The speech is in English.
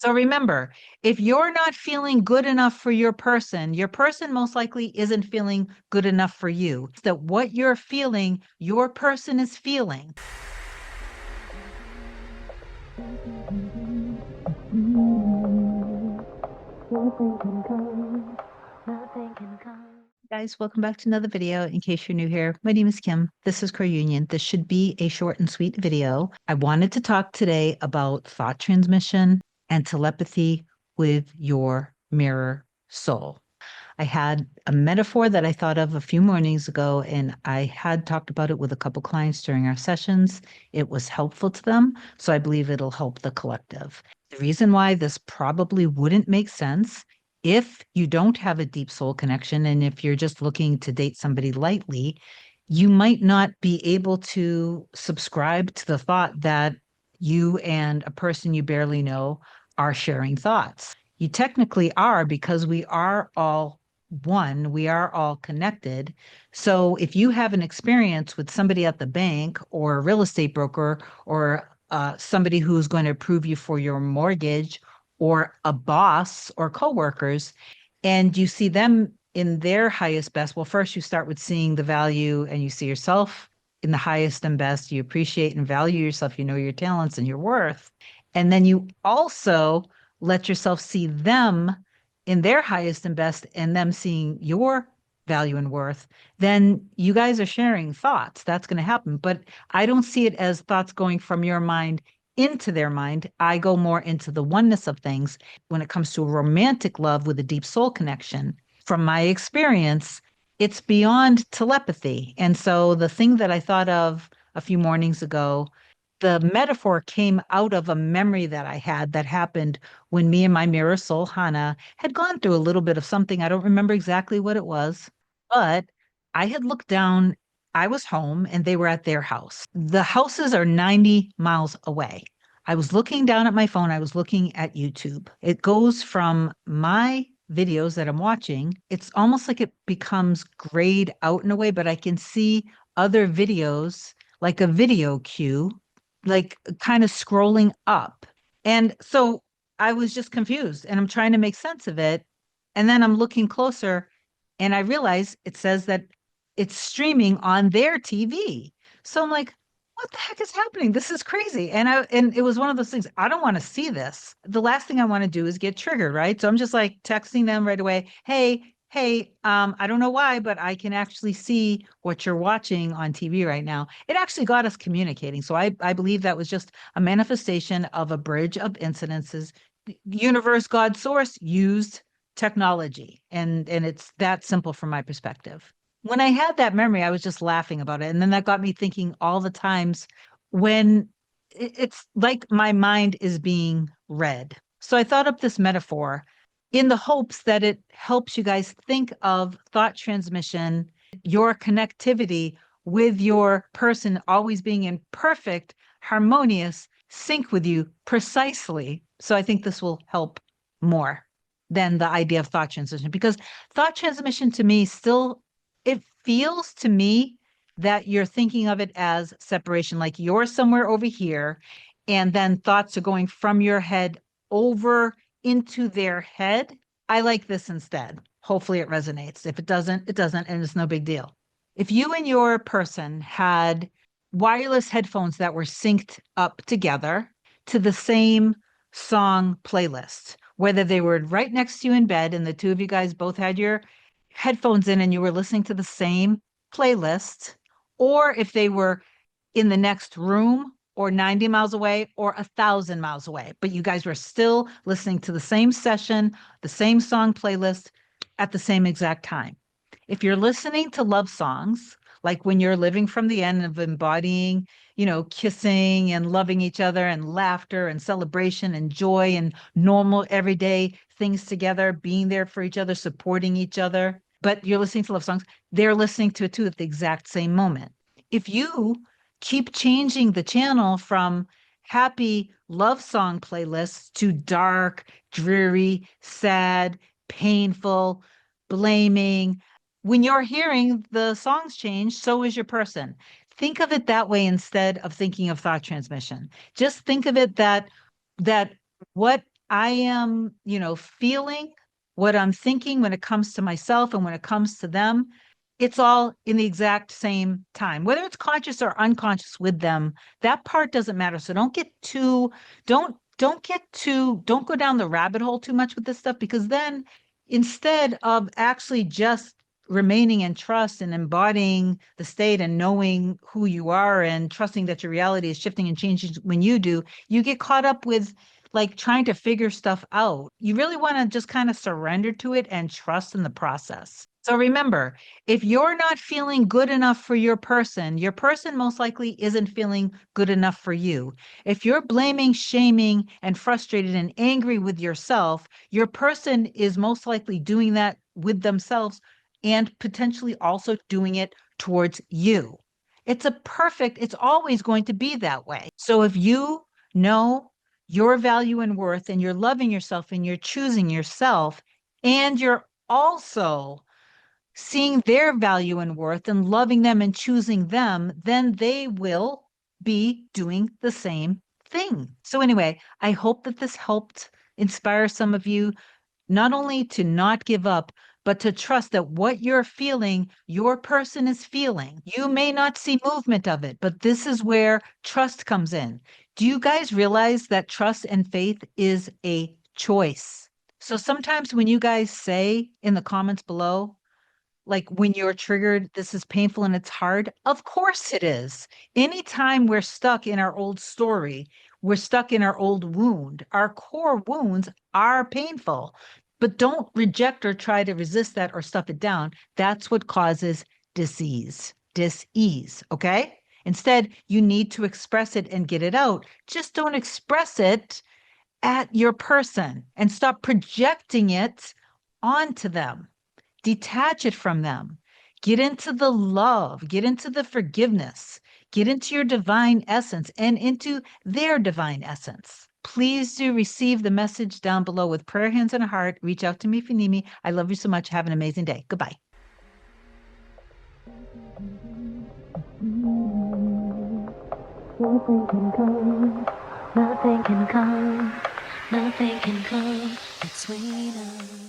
So remember, if you're not feeling good enough for your person most likely isn't feeling good enough for you. It's that what you're feeling, your person is feeling. Guys, welcome back to another video. In case you're new here, my name is Kim. This is Core Union. This should be a short and sweet video. I wanted to talk today about thought transmission and telepathy with your mirror soul. I had a metaphor that I thought of a few mornings ago, and I had talked about it with a couple clients during our sessions. It was helpful to them, so I believe it'll help the collective. The reason why this probably wouldn't make sense if you don't have a deep soul connection, and if you're just looking to date somebody lightly, you might not be able to subscribe to the thought that you and a person you barely know are sharing thoughts. You technically are, because we are all one, we are all connected. So if you have an experience with somebody at the bank or a real estate broker or somebody who's going to approve you for your mortgage or a boss or coworkers, and you see them in their highest best, well, first you start with seeing the value and you see yourself in the highest and best. You appreciate and value yourself. You know your talents and your worth. And then you also let yourself see them in their highest and best and them seeing your value and worth. Then you guys are sharing thoughts. That's going to happen. But I don't see it as thoughts going from your mind into their mind. I go more into the oneness of things when it comes to a romantic love with a deep soul connection. From my experience, it's beyond telepathy. And so the thing that I thought of a few mornings ago, the metaphor came out of a memory that I had that happened when me and my mirror soul, Hannah, had gone through a little bit of something. I don't remember exactly what it was, but I had looked down. I was home and they were at their house. The houses are 90 miles away. I was looking down at my phone. I was looking at YouTube. It goes from my videos that I'm watching. It's almost like it becomes grayed out in a way, but I can see other videos like a video queue, like kind of scrolling up. And so I was just confused and I'm trying to make sense of it. And then I'm looking closer and I realize it says that it's streaming on their TV. So I'm like, what the heck is happening? This is crazy. And it was one of those things. I don't want to see this. The last thing I want to do is get triggered, right? So I'm just like texting them right away. Hey, I don't know why, but I can actually see what you're watching on TV right now. It actually got us communicating. So I believe that was just a manifestation of a bridge of incidences. Universe, God, source used technology. And it's that simple from my perspective. When I had that memory, I was just laughing about it. And then that got me thinking all the times when it's like my mind is being read. So I thought up this metaphor in the hopes that it helps you guys think of thought transmission, your connectivity with your person always being in perfect, harmonious sync with you precisely. So I think this will help more than the idea of thought transmission, because thought transmission to me still, it feels to me that you're thinking of it as separation, like you're somewhere over here, and then thoughts are going from your head over into their head. I like this instead. Hopefully it resonates. If it doesn't, it doesn't, and it's no big deal. If you and your person had wireless headphones that were synced up together to the same song playlist, whether they were right next to you in bed and the two of you guys both had your headphones in and you were listening to the same playlist, or if they were in the next room or 90 miles away or 1,000 miles away, but you guys were still listening to the same session, the same song playlist at the same exact time. If you're listening to love songs, like when you're living from the end of embodying, kissing and loving each other and laughter and celebration and joy and normal everyday things together, being there for each other, supporting each other, but you're listening to love songs, they're listening to it too at the exact same moment. If you keep changing the channel from happy love song playlists to dark, dreary, sad, painful, blaming, when you're hearing the songs change, so is your person. Think of it that way instead of thinking of thought transmission. Just think of it that what I am, feeling, what I'm thinking when it comes to myself and when it comes to them, it's all in the exact same time, whether it's conscious or unconscious with them. That part doesn't matter. So don't go down the rabbit hole too much with this stuff, because then instead of actually just remaining in trust and embodying the state and knowing who you are and trusting that your reality is shifting and changing when you do, you get caught up with like trying to figure stuff out. You really want to just kind of surrender to it and trust in the process. So remember, if you're not feeling good enough for your person most likely isn't feeling good enough for you. If you're blaming, shaming, and frustrated and angry with yourself, your person is most likely doing that with themselves and potentially also doing it towards you. It's always going to be that way. So if you know your value and worth, and you're loving yourself and you're choosing yourself, and you're also seeing their value and worth and loving them and choosing them, then they will be doing the same thing. So, anyway, I hope that this helped inspire some of you not only to not give up, but to trust that what you're feeling, your person is feeling. You may not see movement of it, but this is where trust comes in. Do you guys realize that trust and faith is a choice? So sometimes when you guys say in the comments below, like when you're triggered, this is painful and it's hard. Of course it is. Anytime we're stuck in our old story, we're stuck in our old wound. Our core wounds are painful, but don't reject or try to resist that or stuff it down. That's what causes disease. Okay. Instead, you need to express it and get it out. Just don't express it at your person and stop projecting it onto them. Detach it from them. Get into the love, get into the forgiveness, get into your divine essence and into their divine essence. Please do receive the message down below with prayer hands and a heart. Reach out to me if you need me. I love you so much. Have an amazing day. Goodbye. Nothing can come, nothing can come, nothing can come between us.